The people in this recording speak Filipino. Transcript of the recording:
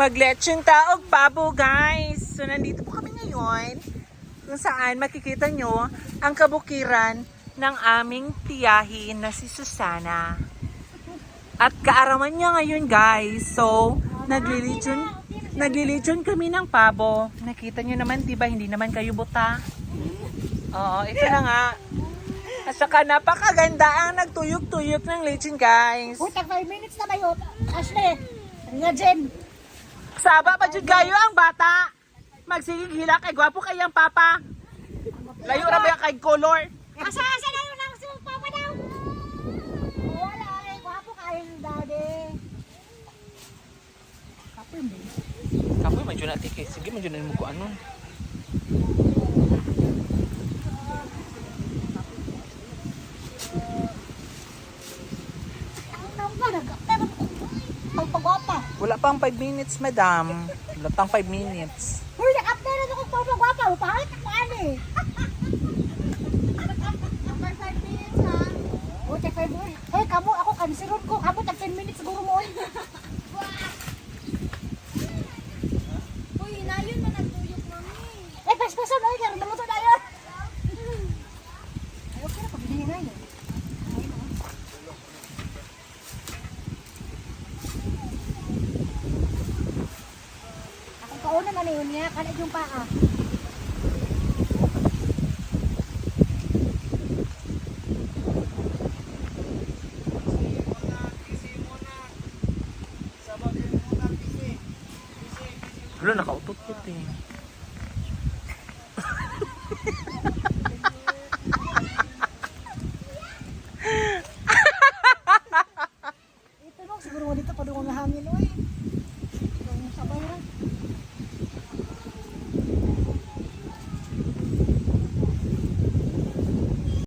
Maglechon taog pabo, guys. So, nandito po kami ngayon kung saan makikita nyo ang kabukiran ng aming tiyahin na si Susana. At kaaraman niya ngayon, guys. So, naglilechon kami ng pabo. Nakita nyo naman, diba? Hindi naman kayo buta. Oo, ito na nga. At saka napakaganda ang nagtuyok-tuyok ng lechon, guys. Uy, tag 5 minutes na ba yun? Ashley, nga Jen. Saba pa jud kayo ang bata. Magsigig hila kay gwapo kayang papa. Layo ra ba kay color? Asa na yun ang papa daw? Wala eh, gwapo kayo ng daddy. Kapoy mo. Kapoy man jud na tike. Sige man jud mo ko ano. Wala pang 5 minutes, madam. Wala pang 5 minutes. Uy, nag-update na ako pang gwapa. Upahalit ako ani. After 5 minutes ha? O, tag 5 minutes. Hey, kamu, ako kansiron ko. Kamu, tag 10 minutes siguro mo. Uy, inayon na nagtuyok, mami. Eh, pas-pasan, ay, karoon naman ito na yun. Ayaw ka na, pag-ibigay na yun. Kauna na na yun niya, kanag yung paa. Wala, nakautot-tot eh. Ito no, siguro mo dito pa doon mahangin, uy. Itong sabay rin.